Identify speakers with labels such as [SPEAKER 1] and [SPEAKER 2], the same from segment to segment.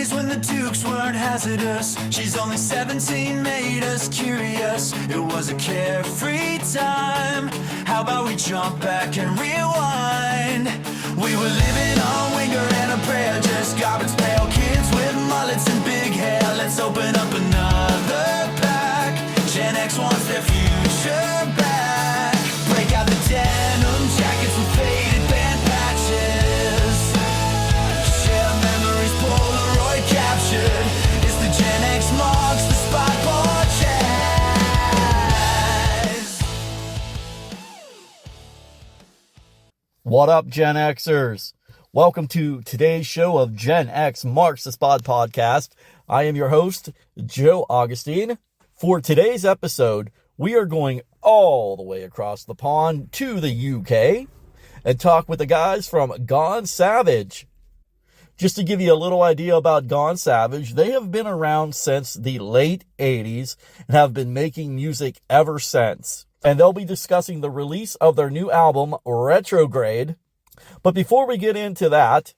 [SPEAKER 1] days when the Dukes weren't hazardous. She's only 17, made us curious. It was a carefree time. How about we jump back and rewind? We were living on Winger and a prayer, just garbage pail kids with mullets and big hair. Let's open up another pack. Gen X wants their future back. Break out the denim jackets and faded band patches. Share memories, Polaroid captured. It's the Gen X marks, the spot portraits.
[SPEAKER 2] What up, Gen Xers? Welcome to today's show of Gen X Marks the Spot podcast. I am your host, Joe Augustine. For today's episode, we are going all the way across the pond to the UK and talk with the guys from Gone Savage. Just to give you a little idea about Gone Savage, they have been around since the late 80s and have been making music ever since. And they'll be discussing the release of their new album, Retrograde. But before we get into that,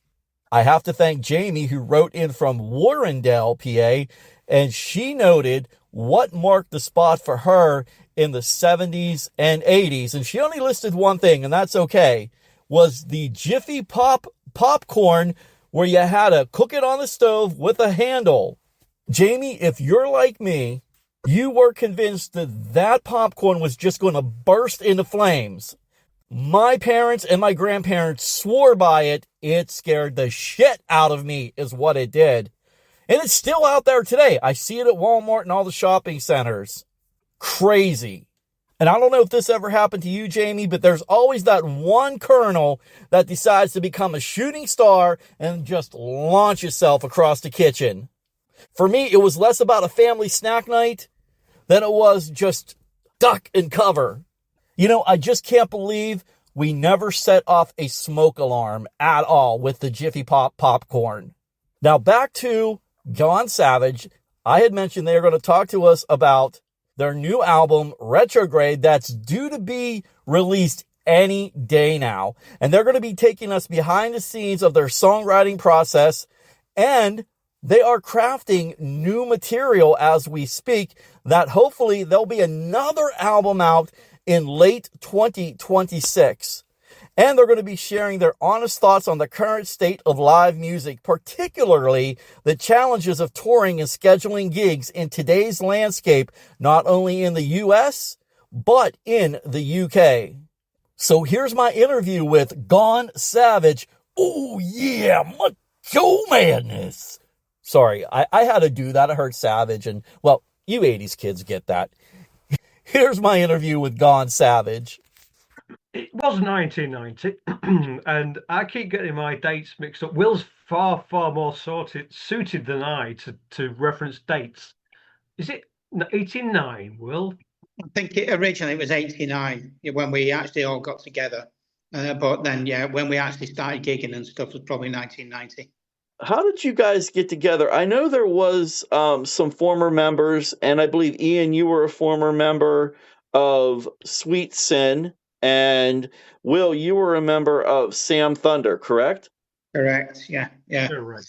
[SPEAKER 2] I have to thank Jamie, who wrote in from Warrendale, PA, and she noted what marked the spot for her in the 70s and 80s. And she only listed one thing, and that's okay, was the Jiffy Pop popcorn where you had to cook it on the stove with a handle. Jamie, if you're like me, you were convinced that that popcorn was just going to burst into flames. My parents and my grandparents swore by it. It scared the shit out of me is what it did. And it's still out there today. I see it at Walmart and all the shopping centers. Crazy. And I don't know if this ever happened to you, Jamie, but there's always that one colonel that decides to become a shooting star and just launch itself across the kitchen. For me, it was less about a family snack night than it was just duck and cover. You know, I just can't believe we never set off a smoke alarm at all with the Jiffy Pop popcorn. Now back to Gone Savage. I had mentioned they are going to talk to us about their new album, Retrograde, that's due to be released any day now. And they're going to be taking us behind the scenes of their songwriting process, and they are crafting new material as we speak that hopefully there'll be another album out in late 2026. And they're going to be sharing their honest thoughts on the current state of live music, particularly the challenges of touring and scheduling gigs in today's landscape, not only in the US, but in the UK. So here's my interview with Gone Savage. Oh yeah, macho madness. Sorry, I had to do that. I heard Savage, and well, you 80s kids get that. Here's my interview with Gone Savage.
[SPEAKER 3] It was 1990, and I keep getting my dates mixed up. Will's far more suited than I to reference dates. Is it 89, Will?
[SPEAKER 4] I think originally it was 89 when we actually all got together. But then, yeah, when we actually started gigging and stuff was probably 1990.
[SPEAKER 2] How did you guys get together? I know there was some former members, and I believe, Ian, you were a former member of Sweet Sin, and Will, you were a member of Sam Thunder, correct?
[SPEAKER 4] Correct, yeah.
[SPEAKER 3] You're right.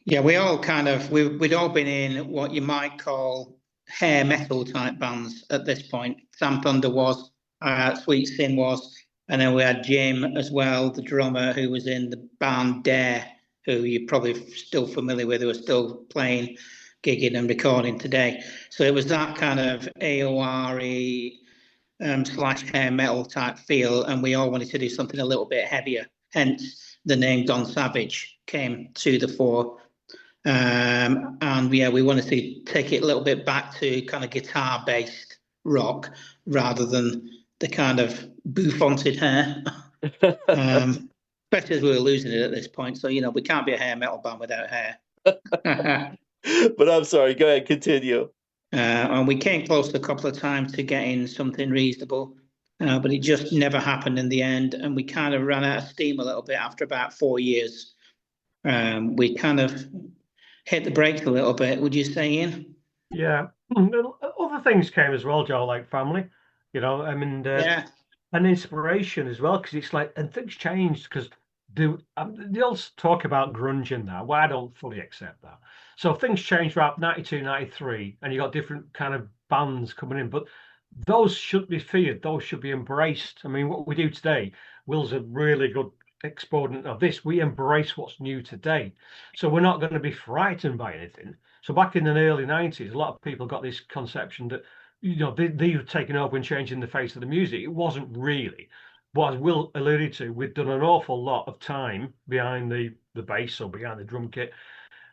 [SPEAKER 4] Yeah, we all we'd all been in what you might call hair metal type bands at this point. Sam Thunder was, Sweet Sin was, and then we had Jim as well, the drummer, who was in the band Dare, who you're probably still familiar with, who are still playing, gigging and recording today. So it was that kind of AOR-y slash hair metal type feel, and we all wanted to do something a little bit heavier. Hence, the name Gone Savage came to the fore. And yeah, we wanted to take it a little bit back to kind of guitar-based rock rather than the kind of bouffanted hair. Especially as we were losing it at this point. So, you know, we can't be a hair metal band without hair.
[SPEAKER 2] But I'm sorry, go ahead, continue.
[SPEAKER 4] And we came close a couple of times to getting something reasonable, but it just never happened in the end. And we kind of ran out of steam a little bit after about 4 years. We kind of hit the brakes a little bit, would you say, Ian?
[SPEAKER 3] Yeah. Other things came as well, Joe, like family, you know, I mean,
[SPEAKER 4] Yeah.
[SPEAKER 3] and inspiration as well, because it's like, and things changed because they'll talk about grunge in that. Well, I don't fully accept that. So things changed around 92, 93, and you got different kind of bands coming in, but those should be feared. Those should be embraced. I mean, what we do today, Will's a really good exponent of this. We embrace what's new today. So we're not going to be frightened by anything. So back in the early 90s, a lot of people got this conception that, they were taking over and changing the face of the music. It wasn't really. But as Will alluded to, we've done an awful lot of time behind the bass or behind the drum kit.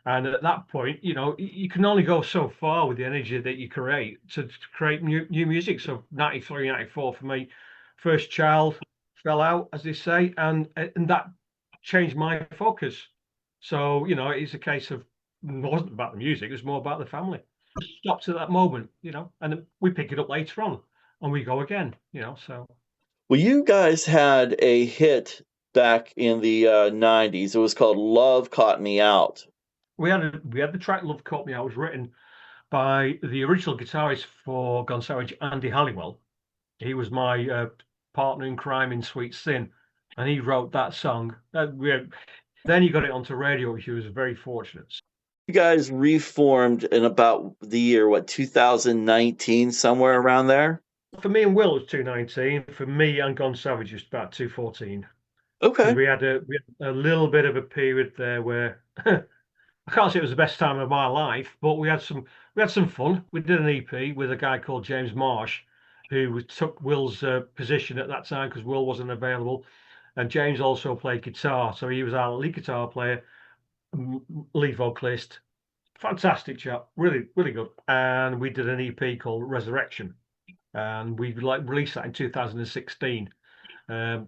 [SPEAKER 3] And at that point, you can only go so far with the energy that you create to create new music. So 93, 94 for me, first child fell out, as they say, and that changed my focus. So, it's a case of, it wasn't about the music, it was more about the family. Stopped at that moment, and then we pick it up later on and we go again, so.
[SPEAKER 2] Well, you guys had a hit back in the 90s. It was called Love Caught Me Out.
[SPEAKER 3] We had the track Love Caught Me Out. It was written by the original guitarist for Gone Savage, Andy Halliwell. He was my partner in crime in Sweet Sin, and he wrote that song. Then he got it onto radio, which he was very fortunate.
[SPEAKER 2] You guys reformed in about the year, 2019, somewhere around there?
[SPEAKER 3] For me and Will, it was 2019. For me and Gone Savage, it was about 2014.
[SPEAKER 2] Okay.
[SPEAKER 3] And we had a little bit of a period there where I can't say it was the best time of my life, but we had some fun. We did an EP with a guy called James Marsh, who took Will's position at that time because Will wasn't available, and James also played guitar, so he was our lead guitar player, lead vocalist. Fantastic chap, really, really good. And we did an EP called Resurrection, and we released that in 2016. But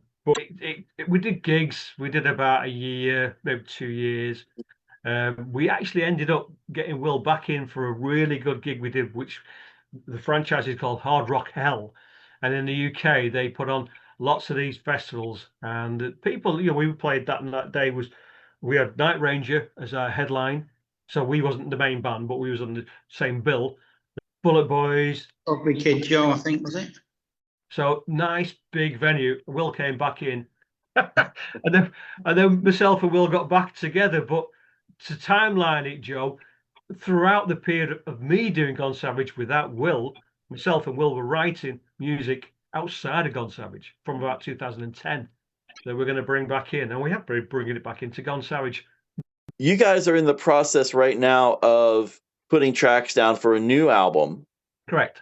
[SPEAKER 3] we did gigs. We did about a year, maybe 2 years. We actually ended up getting Will back in for a really good gig we did, which the franchise is called Hard Rock Hell. And in the UK, they put on lots of these festivals. And people, we played that, and that day we had Night Ranger as our headline. So we wasn't the main band, but we was on the same bill. Bullet Boys.
[SPEAKER 4] Ugly Kid Joe, I think, was it?
[SPEAKER 3] So nice big venue. Will came back in. and then myself and Will got back together. But to timeline it, Joe, throughout the period of me doing Gone Savage without Will, myself and Will were writing music outside of Gone Savage from about 2010 that we're going to bring back in. And we have been bringing it back into Gone Savage.
[SPEAKER 2] You guys are in the process right now of putting tracks down for a new album.
[SPEAKER 3] Correct.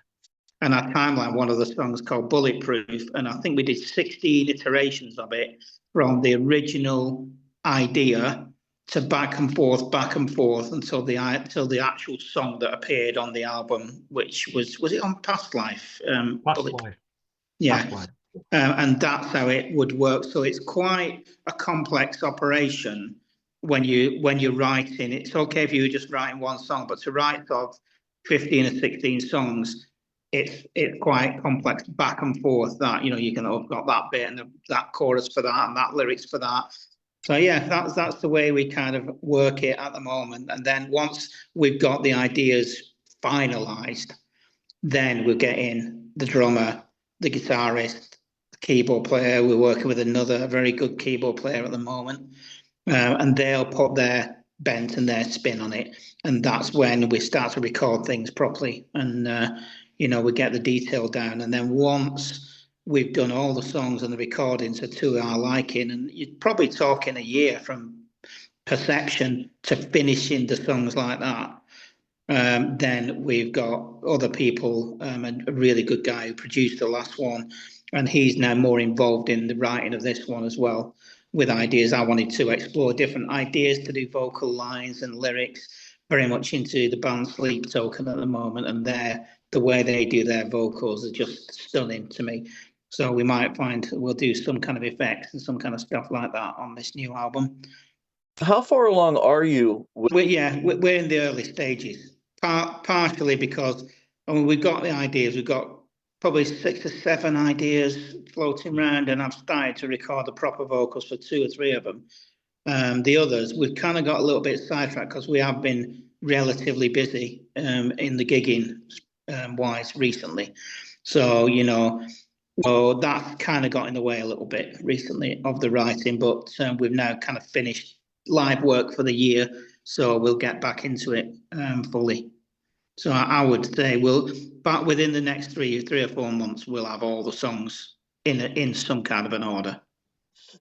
[SPEAKER 4] And our timeline, one of the songs called Bulletproof, and I think we did 16 iterations of it from the original idea to back and forth until the actual song that appeared on the album, which was it on Past Life?
[SPEAKER 3] Past Life.
[SPEAKER 4] Yeah.
[SPEAKER 3] Past Life.
[SPEAKER 4] And that's how it would work. So it's quite a complex operation when you're writing. It's okay if you're just writing one song, but to write of 15 or 16 songs, it's quite complex back and forth. That you can have got that bit and that chorus for that and that lyrics for that. So yeah, that's the way we kind of work it at the moment. And then once we've got the ideas finalized, then we'll get in the drummer, the guitarist, the keyboard player. We're working with another very good keyboard player at the moment, and they'll put their bent and their spin on it. And that's when we start to record things properly. And we get the detail down. And then once we've done all the songs and the recordings are to our liking, and you're probably talking a year from perception to finishing the songs like that. Then we've got other people, and a really good guy who produced the last one, and he's now more involved in the writing of this one as well, with ideas. I wanted to explore different ideas to do vocal lines and lyrics, very much into the band Sleep Token at the moment, and the way they do their vocals are just stunning to me. So we might find we'll do some kind of effects and some kind of stuff like that on this new album.
[SPEAKER 2] How far along are you?
[SPEAKER 4] We're in the early stages, partially because we've got the ideas. We've got probably 6 or 7 ideas floating around, and I've started to record the proper vocals for 2 or 3 of them. The others, we've kind of got a little bit sidetracked because we have been relatively busy in the gigging wise recently. So, Well, that's kind of got in the way a little bit recently of the writing, but we've now kind of finished live work for the year, so we'll get back into it fully. So I would say but within the next three or 4 months, we'll have all the songs in some kind of an order.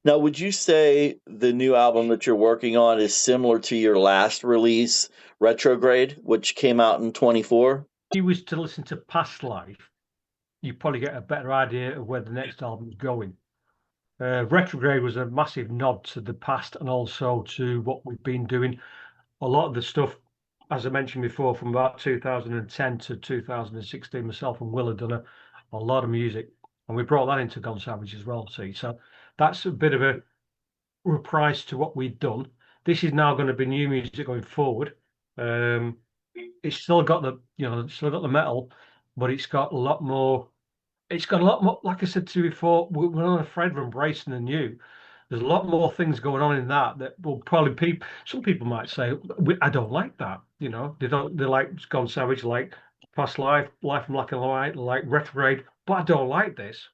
[SPEAKER 5] Now, would you say the new album that you're working on is similar to your last release, Retrograde, which came out in 24?
[SPEAKER 3] If you was to listen to Past Life, you probably get a better idea of where the next album's going. Retrograde was a massive nod to the past and also to what we've been doing. A lot of the stuff, as I mentioned before, from about 2010 to 2016, myself and Will had done a lot of music, and we brought that into Gone Savage as well. See, so that's a bit of a reprise to what we've done. This is now going to be new music going forward. It's still got still got the metal, but it's got a lot more. It's got a lot more. Like I said to you before, we're not afraid of embracing the new. There's a lot more things going on in that will probably some people might say, I don't like that. They like Gone Savage, like Past Life, Life in Black and White, like Retrograde, but I don't like this.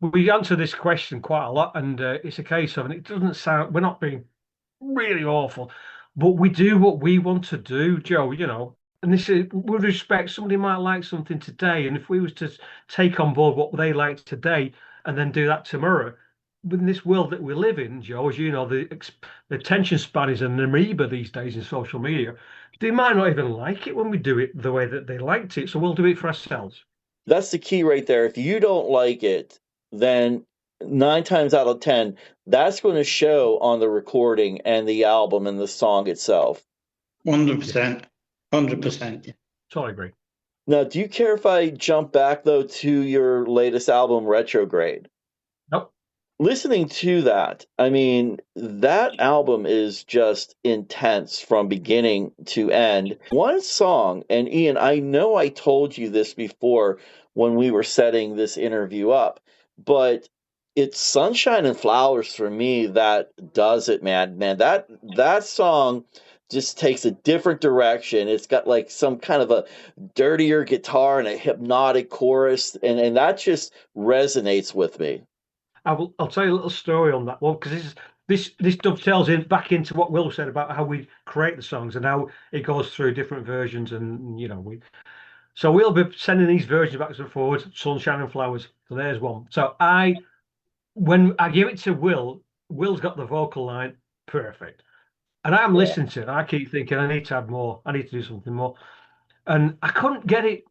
[SPEAKER 3] We answer this question quite a lot, and it's a case of, and it doesn't sound, we're not being really awful, but we do what we want to do, Joe, and this is with respect. Somebody might like something today, and if we was to take on board what they like today and then do that tomorrow, in this world that we live in, Joe, as you know, the attention span is an amoeba these days in social media. They might not even like it when we do it the way that they liked it, so we'll do it for ourselves.
[SPEAKER 5] That's the key right there. If you don't like it, then 9 times out of 10, that's going to show on the recording and the album and the song itself.
[SPEAKER 4] 100%. 100%.
[SPEAKER 3] Totally agree.
[SPEAKER 5] Now, do you care if I jump back, though, to your latest album, Retrograde?
[SPEAKER 3] Nope.
[SPEAKER 5] Listening to that, I mean, that album is just intense from beginning to end. One song, and Ian, I know I told you this before when we were setting this interview up, but it's Sunshine and Flowers for me that does it, man. That song just takes a different direction. It's got like some kind of a dirtier guitar and a hypnotic chorus, and that just resonates with me.
[SPEAKER 3] I'll tell you a little story on that one, because this dovetails back into what Will said about how we create the songs and how it goes through different versions, and so we'll be sending these versions backwards and forwards. Sunshine and Flowers. So there's one. So when I give it to Will, Will's got the vocal line perfect. And I'm listening to it, and I keep thinking, I need to add more. I need to do something more. And I couldn't get it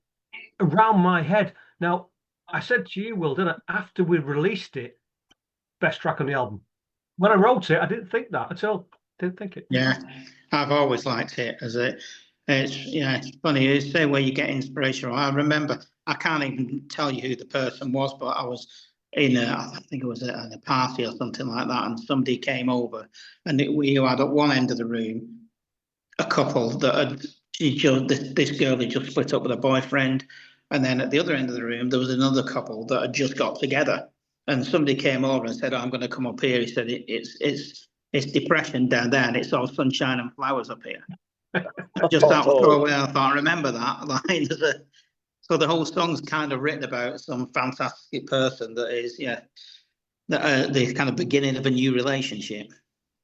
[SPEAKER 3] around my head. Now, I said to you, Will, didn't I, after we released it, best track on the album. When I wrote it, I didn't think that at all. Didn't think it.
[SPEAKER 4] Yeah, I've always liked it it's funny. You say where you get inspiration. I remember, I can't even tell you who the person was, but I was I think it was at a party or something like that, and somebody came over, and we had at one end of the room a couple that this girl had just split up with a boyfriend, and then at the other end of the room there was another couple that had just got together, and somebody came over and said, I'm going to come up here. He said, it's depression down there, and it's all sunshine and flowers up here. Just out of throwaway, I thought, I remember that line. So the whole song's kind of written about some fantastic person that is, the kind of beginning of a new relationship.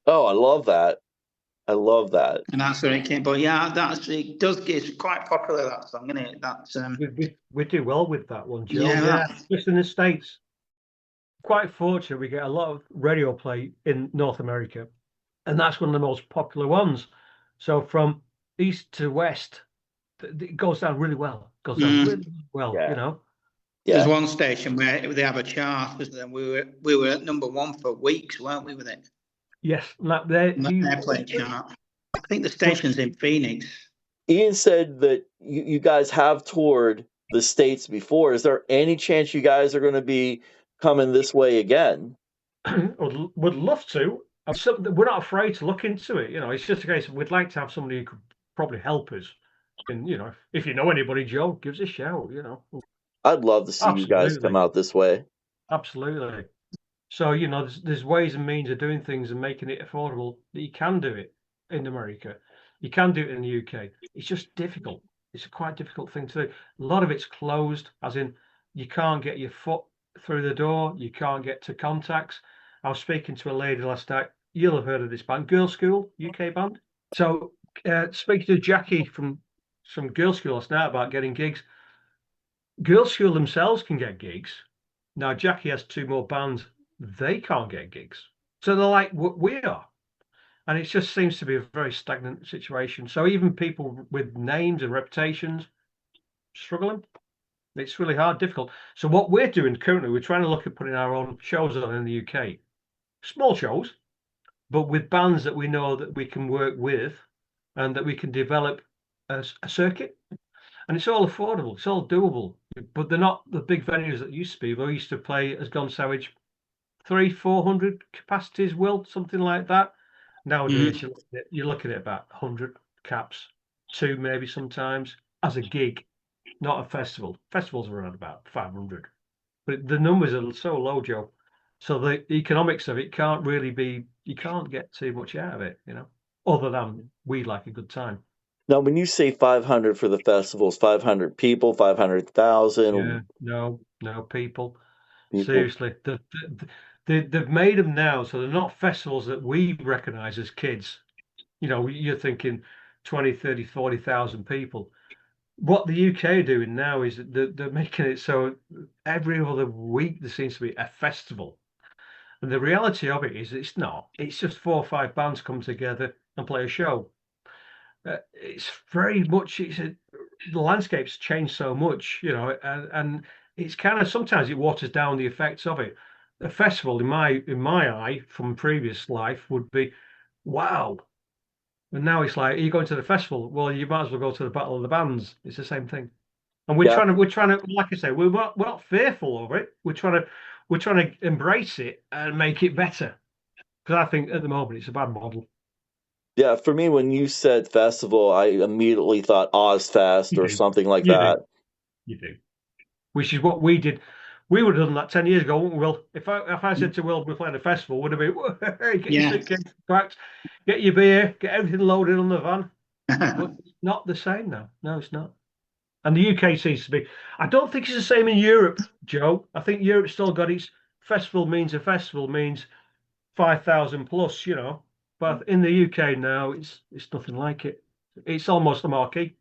[SPEAKER 5] Oh, I love that.
[SPEAKER 4] And that's where it came. But it's quite popular, that song, isn't it? That's
[SPEAKER 3] we do well with that one, Joe.
[SPEAKER 4] Yeah.
[SPEAKER 3] Just in the States. Quite fortunate, we get a lot of radio play in North America, and that's one of the most popular ones. So from east to west, it goes down really well. Really well,
[SPEAKER 5] Yeah.
[SPEAKER 4] There's one station where they have a chart, wasn't there? We were at number 1 for weeks, weren't we, with it?
[SPEAKER 3] Yes, their
[SPEAKER 4] airplane chart. I think the station's in Phoenix.
[SPEAKER 5] Ian said that you guys have toured the States before. Is there any chance you guys are going to be coming this way again?
[SPEAKER 3] Would love to. We're not afraid to look into it. It's just a case of we'd like to have somebody who could probably help us. And if you know anybody, Joe, give us a shout.
[SPEAKER 5] I'd love to see you guys come out this way.
[SPEAKER 3] Absolutely. So there's ways and means of doing things and making it affordable that you can do it in America. You can do it in the UK. It's just difficult. It's a quite difficult thing to do. A lot of it's closed, as in you can't get your foot through the door. You can't get to contacts. I was speaking to a lady last night. You'll have heard of this band, Girl School, UK band. So speaking to Jackie from Girl School last night about getting gigs. Girl School themselves can get gigs. Now Jackie has 2 more bands. They can't get gigs. So they're like what we are. And it just seems to be a very stagnant situation. So even people with names and reputations struggling. It's really hard, difficult. So what we're doing currently, we're trying to look at putting our own shows on in the UK. Small shows, but with bands that we know that we can work with and that we can develop a circuit. And it's all affordable, it's all doable. But they're not the big venues that used to be. We used to play as Gone Savage 300-400 capacities, Will, something like that. Nowadays, you're looking at about 100 caps, 2 maybe sometimes, as a gig, not a festival. Festivals are around about 500. But the numbers are so low, Joe. So the economics of it can't really be, you can't get too much out of it, other than we like a good time.
[SPEAKER 5] Now, when you say 500 for the festivals, 500 people, 500,000?
[SPEAKER 3] Yeah, no people. Seriously, they've made them now, so they're not festivals that we recognize as kids. You're thinking 20, 30, 40,000 people. What the UK are doing now is that they're making it so every other week there seems to be a festival. And the reality of it is it's not. It's just 4 or 5 bands come together and play a show. It's very much, the landscape's changed so much, and it's kind of, sometimes it waters down the effects of it. A festival, in my eye, from previous life, would be, wow. And now it's like, are you going to the festival? Well, you might as well go to the Battle of the Bands. It's the same thing. And we're trying to, like I say, we're not fearful of it. We're trying to embrace it and make it better. Because I think at the moment it's a bad model.
[SPEAKER 5] Yeah, for me, when you said festival, I immediately thought Ozfest or something like that.
[SPEAKER 3] You do. Which is what we did. We would have done that 10 years ago, wouldn't we, Will? If I said to Will, we're playing a festival, would have been, hey, get your suitcase packed, get your beer, get everything loaded on the van. But it's not the same now. No, it's not. And the UK seems to be. I don't think it's the same in Europe, Joe. I think Europe's still got its festival means 5,000 plus, But in the UK now, it's nothing like it. It's almost a marquee.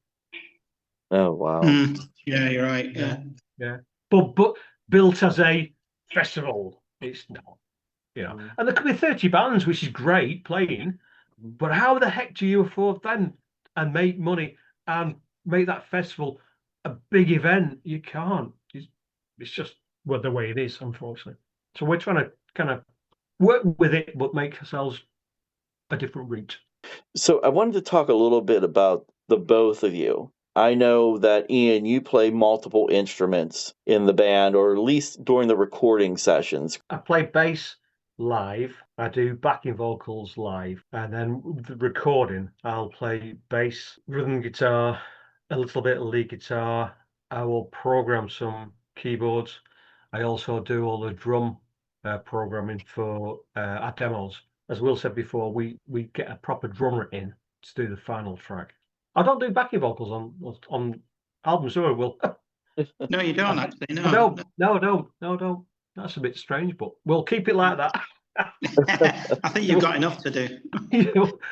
[SPEAKER 5] Oh, wow.
[SPEAKER 4] Yeah, you're right.
[SPEAKER 3] Yeah. But built as a festival, it's not. And there could be 30 bands, which is great playing. But how the heck do you afford then and make money and make that festival a big event? You can't. It's just the way it is, unfortunately. So we're trying to kind of work with it, but make ourselves a different route.
[SPEAKER 5] So I wanted to talk a little bit about the both of you. I know that, Ian, you play multiple instruments in the band, or at least during the recording sessions.
[SPEAKER 3] I play bass live. I do backing vocals live. And then the recording, I'll play bass, rhythm guitar, a little bit of lead guitar. I will program some keyboards. I also do all the drum programming for our demos. As Will said before, we get a proper drummer in to do the final track. I don't do backing vocals on albums, do I, Will?
[SPEAKER 4] No, you don't actually. No.
[SPEAKER 3] No. That's a bit strange, but we'll keep it like that.
[SPEAKER 4] I think you've got enough to do.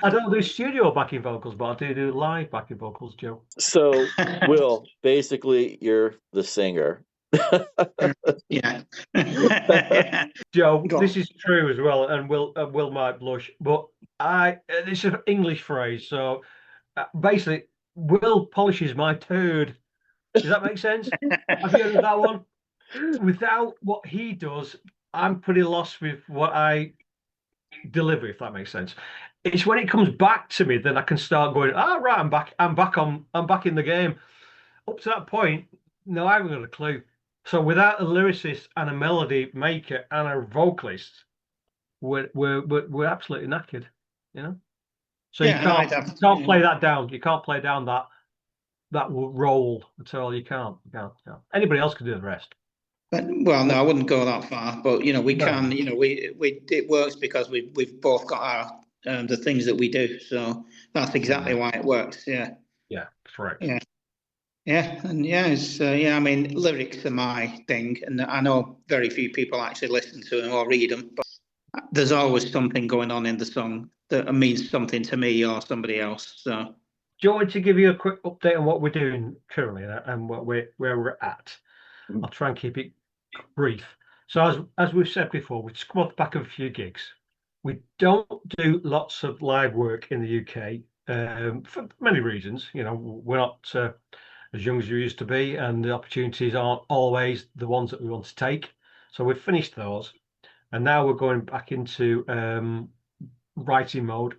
[SPEAKER 3] I don't do studio backing vocals, but I do live backing vocals, Joe.
[SPEAKER 5] So, Will, basically, you're the singer.
[SPEAKER 4] Yeah.
[SPEAKER 3] Joe, this is true as well, and Will might blush, but this is an English phrase, so basically, Will polishes my turd. Does that make sense? Have you heard of that one? Without what he does, I'm pretty lost with what I deliver, if that makes sense. It's when it comes back to me that I can start going, right, I'm back in the game. Up to that point, no, I haven't got a clue. So without a lyricist and a melody maker and a vocalist, we're absolutely knackered, So you can't play that down. You can't play down that role at all. You can't. Anybody else can do the rest.
[SPEAKER 4] But, well, no, I wouldn't go that far. But we can. It works because we've both got our the things that we do. So that's exactly why it works. Yeah.
[SPEAKER 3] Yeah, correct.
[SPEAKER 4] Yeah. Yeah, and yeah, it's yeah. I mean, lyrics are my thing, and I know very few people actually listen to them or read them. But there's always something going on in the song that means something to me or somebody else. So
[SPEAKER 3] Do you want me to give you a quick update on what we're doing currently and where we're at? I'll try and keep it brief. So as we've said before, we've come off the back of a few gigs. We don't do lots of live work in the UK for many reasons. You know, we're not as young as we used to be, and the opportunities aren't always the ones that we want to take. So we've finished those, and now we're going back into writing mode.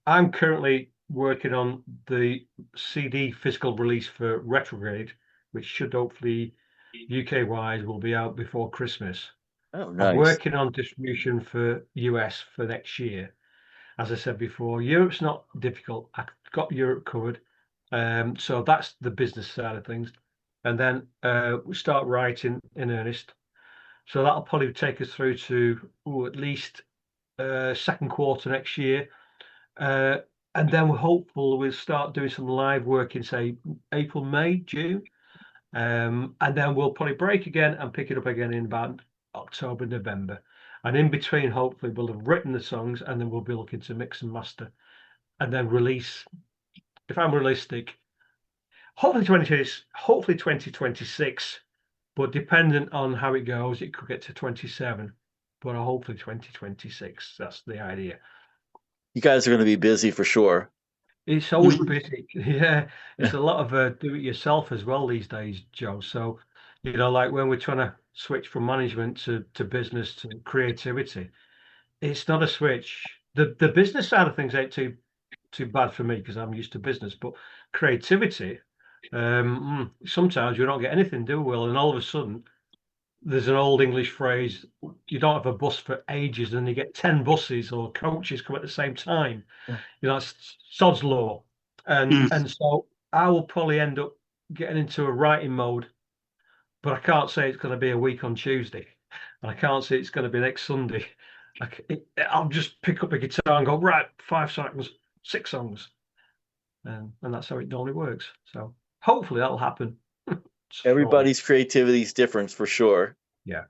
[SPEAKER 3] I'm currently working on the CD physical release for Retrograde, which should hopefully UK wise will be out before Christmas.
[SPEAKER 5] Oh,
[SPEAKER 3] I'm
[SPEAKER 5] nice.
[SPEAKER 3] working on distribution for US for next year. As I said before, Europe's not difficult. I've got Europe covered. So that's the business side of things. And then we start writing in earnest. So that'll probably take us through to at least second quarter next year. And then we're hopeful we'll start doing some live work in, say, April, May, June. And then we'll probably break again and pick it up again in about October, November. And in between, hopefully, we'll have written the songs and then we'll be looking to mix and master and then release. If I'm realistic, hopefully 2026, but dependent on how it goes, it could get to 27. But hopefully 2026. That's the idea.
[SPEAKER 5] You guys are going to be busy for sure.
[SPEAKER 3] It's always busy. Yeah, it's a lot of do it yourself as well these days, Joe. So, you know, like when we're trying to switch from management to business to creativity, it's not a switch. The business side of things ain't too bad for me because I'm used to business, but creativity, sometimes you don't get anything, do we? And all of a sudden, there's an old English phrase: you don't have a bus for ages, and you get 10 buses or coaches come at the same time. You know, it's sod's law. And so I will probably end up getting into a writing mode, but I can't say it's going to be a week on Tuesday, and I can't say it's going to be next Sunday. I'll just pick up a guitar and go, right, 5 songs, 6 songs, and that's how it normally works. So hopefully that'll happen.
[SPEAKER 5] Everybody's creativity is different for sure.
[SPEAKER 3] Yeah,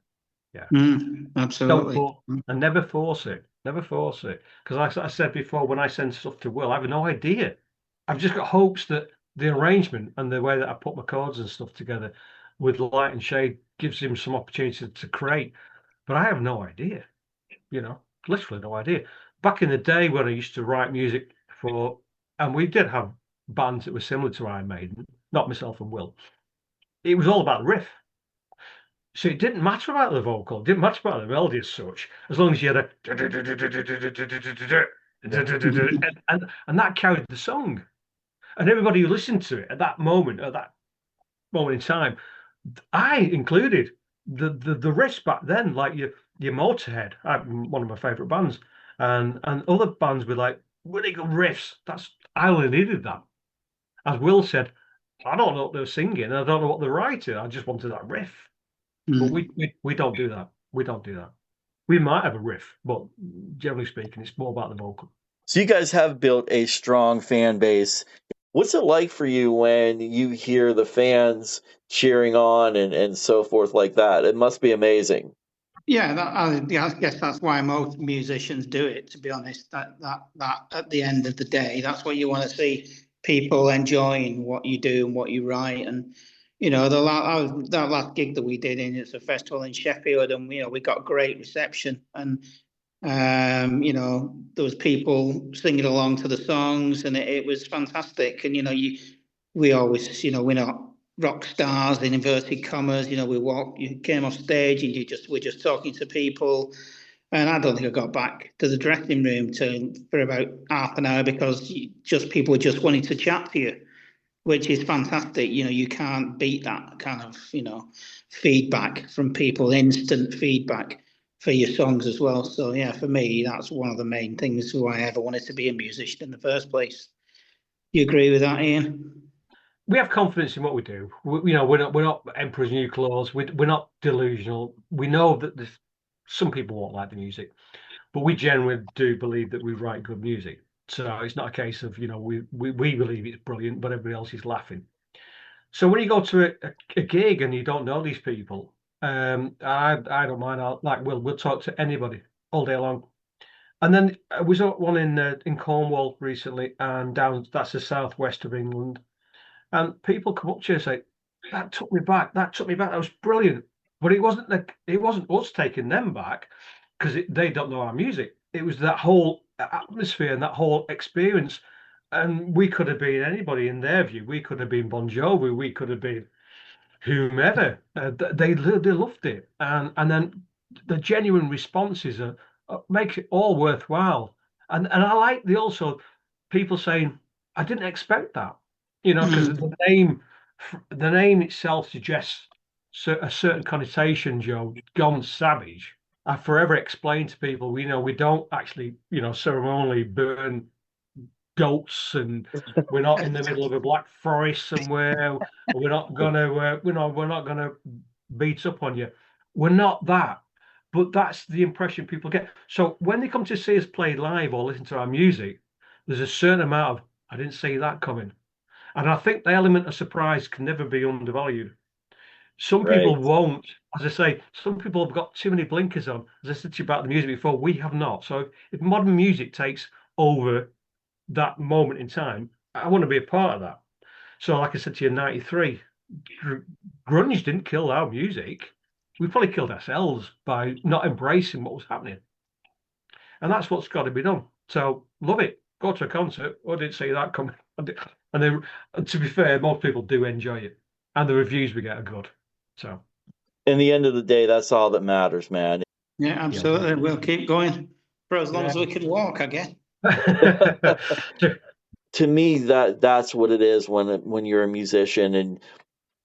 [SPEAKER 3] yeah. Don't
[SPEAKER 4] absolutely.
[SPEAKER 3] and never force it. Never force it. Because like I said before, when I send stuff to Will, I have no idea. I've just got hopes that the arrangement and the way that I put my chords and stuff together with light and shade gives him some opportunity to create. But I have no idea, you know, literally no idea. Back in the day when I used to write music for, and we did have bands that were similar to Iron Maiden, not myself and Will. It was all about the riff. So it didn't matter about the vocal, it didn't matter about the melody as such, as long as you had a and that carried the song. And everybody who listened to it at that moment in time, I included the riffs back then, like your Motorhead, one of my favourite bands, and other bands with like really good riffs. I only needed that. As Will said, I don't know what they're singing, I don't know what they're writing. I just wanted that riff. But we don't do that. We don't do that. We might have a riff, but generally speaking, it's more about the vocal.
[SPEAKER 5] So you guys have built a strong fan base. What's it like for you when you hear the fans cheering on and so forth like that? It must be amazing.
[SPEAKER 4] Yeah, I guess that's why most musicians do it. To be honest, that at the end of the day, that's what you want to see: people enjoying what you do and what you write. And you know, that last gig that we did in it's a festival in Sheffield, and you know, we got great reception. And you know, there was people singing along to the songs, and it was fantastic. And you know, we always, you know, we're not rock stars in inverted commas. You know, you came off stage, and we're just talking to people. And I don't think I got back to the dressing room for about half an hour because people just wanting to chat to you, which is fantastic. You know, you can't beat that kind of, you know, feedback from people, instant feedback for your songs as well. So yeah, for me, that's one of the main things why I ever wanted to be a musician in the first place. You agree with that, Ian?
[SPEAKER 3] We have confidence in what we do. You know, we're not emperor's new clothes. We're not delusional. We know that some people won't like the music, but we generally do believe that we write good music. So it's not a case of, you know, we believe it's brilliant, but everybody else is laughing. So when you go to a gig and you don't know these people, I don't mind. We'll talk to anybody all day long. And then we saw one in Cornwall recently, and down that's the southwest of England. And people come up to you and say, "That took me back. That took me back. That was brilliant." But it wasn't us taking them back because they don't know our music. It was that whole atmosphere and that whole experience. And we could have been anybody in their view. We could have been Bon Jovi. We could have been whomever. They loved it, and then the genuine responses make it all worthwhile. And I like the also people saying, "I didn't expect that," because the name itself suggests a certain connotation. Joe, Gone Savage. I forever explain to people, we don't actually, ceremonially burn goats, and we're not in the middle of a black forest somewhere. We're not gonna, we're not gonna beat up on you. We're not that, but that's the impression people get. So when they come to see us play live or listen to our music, there's a certain amount of "I didn't see that coming," and I think the element of surprise can never be undervalued. Some
[SPEAKER 5] Right.
[SPEAKER 3] people won't, as I say, some people have got too many blinkers on. As I said to you about the music before, we have not. So if modern music takes over that moment in time, I want to be a part of that. So, like I said to you, in '93, grunge didn't kill our music. We probably killed ourselves by not embracing what was happening. And that's what's got to be done. So, love it. Go to a concert. I didn't see that coming. And then, to be fair, most people do enjoy it. And the reviews we get are good. So,
[SPEAKER 5] In the end of the day, that's all that matters, man.
[SPEAKER 4] Yeah, absolutely. We'll keep going for as long as we can walk, I guess.
[SPEAKER 5] To me, that's what it is when you're a musician and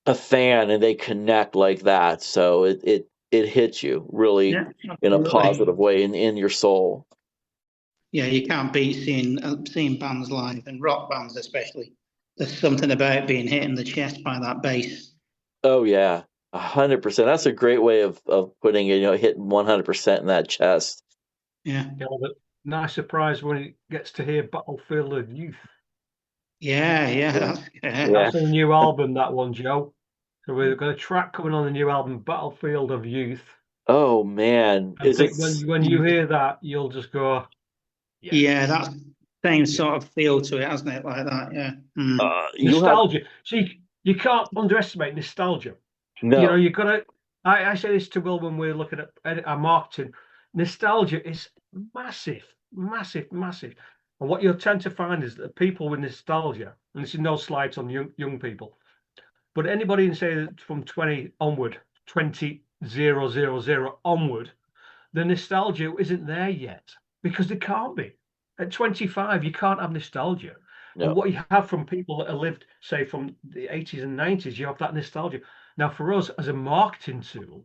[SPEAKER 5] a fan and they connect like that. So it hits you really
[SPEAKER 4] Yeah,
[SPEAKER 5] in a
[SPEAKER 4] absolutely.
[SPEAKER 5] positive way in your soul.
[SPEAKER 4] Yeah, you can't beat seeing bands live, and rock bands especially. There's something about being hit in the chest by that bass.
[SPEAKER 5] Oh yeah, 100%. That's a great way of putting it. Hitting 100% in that chest.
[SPEAKER 4] Yeah,
[SPEAKER 3] but nice surprise when he gets to hear Battlefield of Youth.
[SPEAKER 4] yeah.
[SPEAKER 3] That's a new album, that one, Joe. So we've got a track coming on the new album, Battlefield of Youth.
[SPEAKER 5] Oh man,
[SPEAKER 3] I think when you hear that, you'll just go,
[SPEAKER 4] Yeah, that's same sort of feel to it, hasn't it? Like that, yeah.
[SPEAKER 3] nostalgia. See, you can't underestimate nostalgia.
[SPEAKER 5] No.
[SPEAKER 3] You've got to. I say this to Will when we're looking at our marketing. Nostalgia is massive, massive, massive. And what you'll tend to find is that people with nostalgia, and this is no slight on young people, but anybody in say from 20 onward, 20,000 onward, the nostalgia isn't there yet because it can't be. At 25, you can't have nostalgia.
[SPEAKER 5] No.
[SPEAKER 3] And what you have from people that have lived, say, from the 80s and 90s, you have that nostalgia. Now, for us as a marketing tool,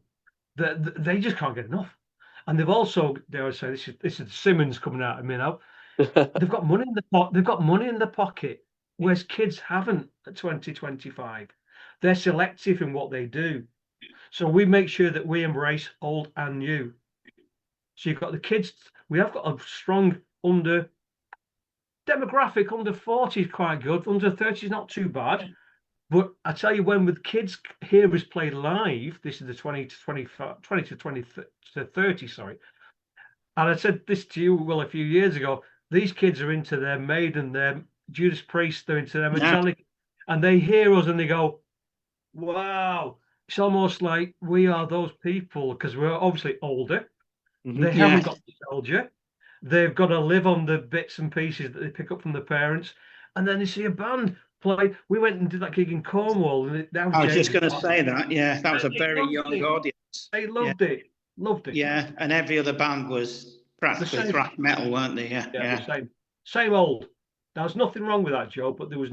[SPEAKER 3] they just can't get enough. And they've also, dare I say, this is Simmons coming out of me now. They've got money in the pot. They've got money in the pocket, whereas kids haven't at 2025. They're selective in what they do. So we make sure that we embrace old and new. So you've got the kids. We have got a strong demographic. Under 40 is quite good. Under 30 is not too bad. But I tell you, when with kids hear us play live, this is the 20 to 25, 20 to 20 to 30, sorry. And I said this to you, Will, a few years ago. These kids are into their Maiden, their Judas Priest, they're into their Metallic, and they hear us and they go, wow. It's almost like we are those people because we're obviously older. They haven't got nostalgia. They've got to live on the bits and pieces that they pick up from the parents. And then they see a band play. We went and did that gig in Cornwall. And
[SPEAKER 4] I was just going to say that. Yeah, that was a very young audience.
[SPEAKER 3] They loved it. Loved it.
[SPEAKER 4] Yeah, and every other band was practically thrash metal, weren't they? Yeah.
[SPEAKER 3] Same old. There was nothing wrong with that, Joe, but there was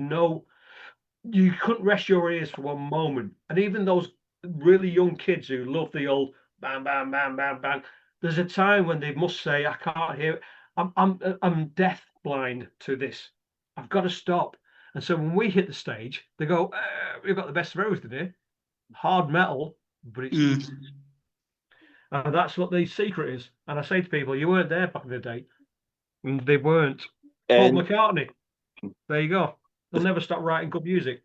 [SPEAKER 3] you couldn't rest your ears for one moment. And even those really young kids who love the old bam, bam, bam, bam, bam, there's a time when they must say, I can't hear it. I'm deaf blind to this. I've got to stop. And so when we hit the stage, they go, we've got the best of everything here. Hard metal, but it's and that's what the secret is. And I say to people, you weren't there back in the day. And they weren't. Paul McCartney. There you go. They'll never stop writing good music.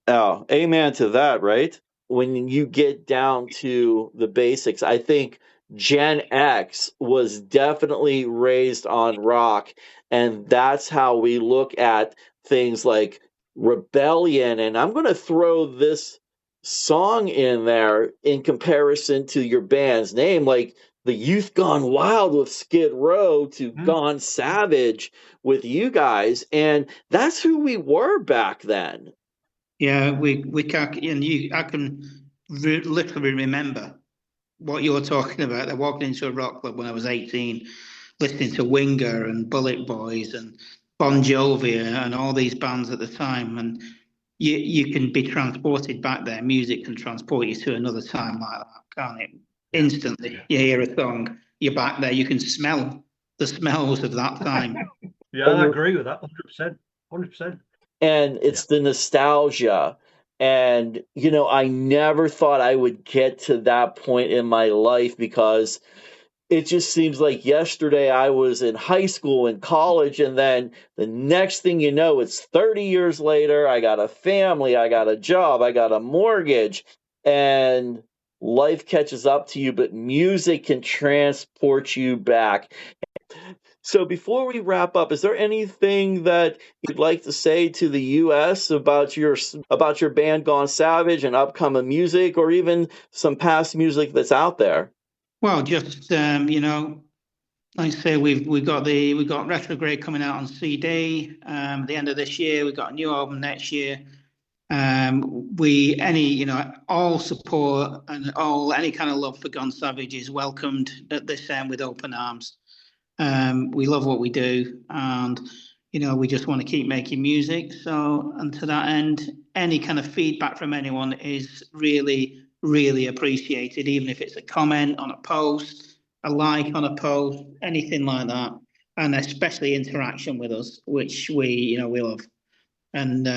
[SPEAKER 5] Oh, amen to that, right? When you get down to the basics, I think Gen X was definitely raised on rock, and that's how we look at things like rebellion. And I'm going to throw this song in there in comparison to your band's name, like the Youth Gone Wild with Skid Row to Gone Savage with you guys. And that's who we were back then.
[SPEAKER 4] Yeah, we can't, and I can literally remember what you're talking about. I walked into a rock club when I was 18, listening to Winger and Bullet Boys and Bon Jovi and all these bands at the time, and you can be transported back there. Music can transport you to another time like that, can't it? Instantly, you hear a song, you're back there. You can smell the smells of that time.
[SPEAKER 3] Yeah, I agree with that. 100%. 100%.
[SPEAKER 5] And it's the nostalgia. And, I never thought I would get to that point in my life because it just seems like yesterday I was in high school and college, and then the next thing you know, it's 30 years later. I got a family, I got a job, I got a mortgage, and life catches up to you, but music can transport you back. So before we wrap up, is there anything that you'd like to say to the U.S. about your band Gone Savage and upcoming music, or even some past music that's out there?
[SPEAKER 4] Well, just like I say, we got Retrograde coming out on CD the end of this year. We got a new album next year. All support and any kind of love for Gone Savage is welcomed at this end with open arms. We love what we do, and we just want to keep making music. So, and to that end, any kind of feedback from anyone is really, really appreciated, even if it's a comment on a post, a like on a post, anything like that, and especially interaction with us, which we love. And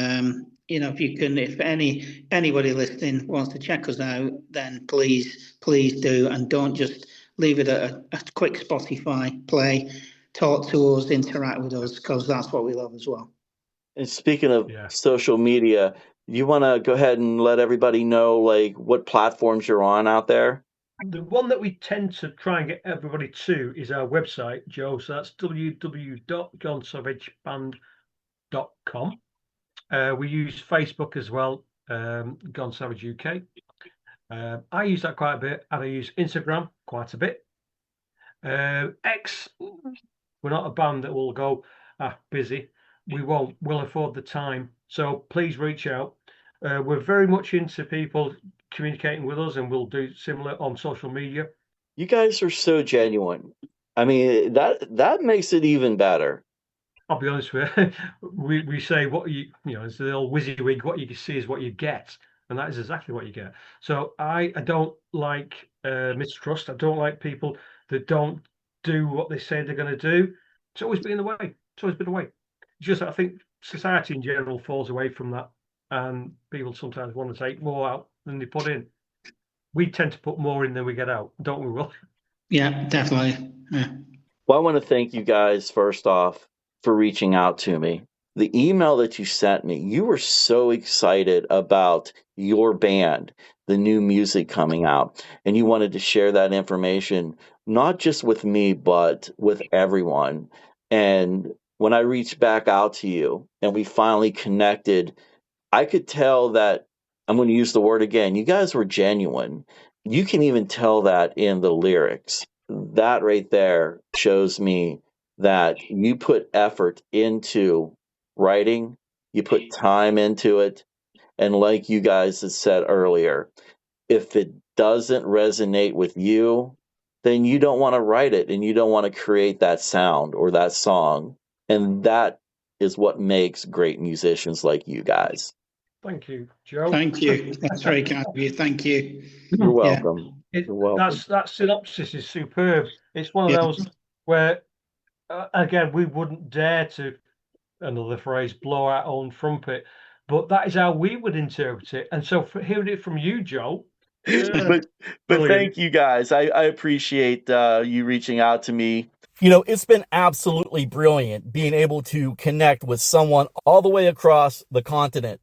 [SPEAKER 4] if anybody listening wants to check us out, then please do, and don't just leave it at a quick Spotify play. Talk to us, interact with us, because that's what we love as well.
[SPEAKER 5] And speaking of social media, you want to go ahead and let everybody know like what platforms you're on out there?
[SPEAKER 3] The one that we tend to try and get everybody to is our website, Joe. So that's www.gonesavageband.com. We use Facebook as well, Gone Savage UK. I use that quite a bit, and I use Instagram quite a bit. X, we're not a band that will go, busy. We won't. We'll afford the time. So please reach out. We're very much into people communicating with us, and we'll do similar on social media.
[SPEAKER 5] You guys are so genuine. I mean, that makes it even better.
[SPEAKER 3] I'll be honest with you. we say what it's the old WYSIWYG, what you see is what you get, and that is exactly what you get. So I don't like mistrust. I don't like people that don't do what they say they're going to do. It's always been the way. It's always been the way. It's just that I think society in general falls away from that, and people sometimes want to take more out than they put in. We tend to put more in than we get out, don't we, Will?
[SPEAKER 4] Yeah, definitely. Yeah.
[SPEAKER 5] Well, I want to thank you guys first off for reaching out to me. The email that you sent me, you were so excited about your band, the new music coming out, and you wanted to share that information, not just with me, but with everyone. And when I reached back out to you and we finally connected, I could tell that, I'm going to use the word again, you guys were genuine. You can even tell that in the lyrics. That right there shows me that you put effort into writing, you put time into it. And like you guys had said earlier, if it doesn't resonate with you, then you don't want to write it and you don't want to create that sound or that song. And that is what makes great musicians like you guys.
[SPEAKER 3] Thank you, Joe.
[SPEAKER 4] Thank you. That's very kind of you. Thank you.
[SPEAKER 5] You're welcome.
[SPEAKER 3] Yeah.
[SPEAKER 5] You're welcome.
[SPEAKER 3] That synopsis is superb. It's one of those where, again, we wouldn't dare to, another phrase, blow our own trumpet, but that is how we would interpret it. And so, for hearing it from you, Joe.
[SPEAKER 5] But thank you guys. I appreciate you reaching out to me.
[SPEAKER 2] It's been absolutely brilliant being able to connect with someone all the way across the continent.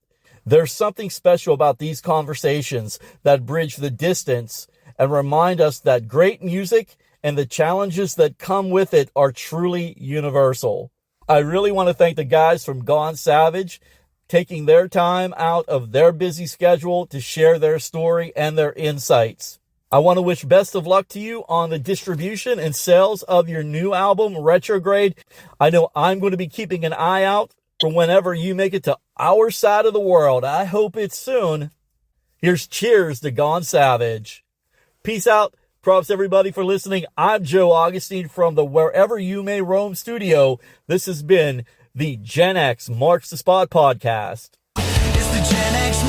[SPEAKER 2] There's something special about these conversations that bridge the distance and remind us that great music and the challenges that come with it are truly universal. I really want to thank the guys from Gone Savage taking their time out of their busy schedule to share their story and their insights. I want to wish best of luck to you on the distribution and sales of your new album, Retrograde. I know I'm going to be keeping an eye out for whenever you make it to our side of the world. I hope it's soon. Here's cheers to Gone Savage. Peace out. Props everybody for listening. I'm Joe Augustine from the Wherever You May Roam studio. This has been the Gen X Marks the Spot podcast.
[SPEAKER 1] It's the Gen X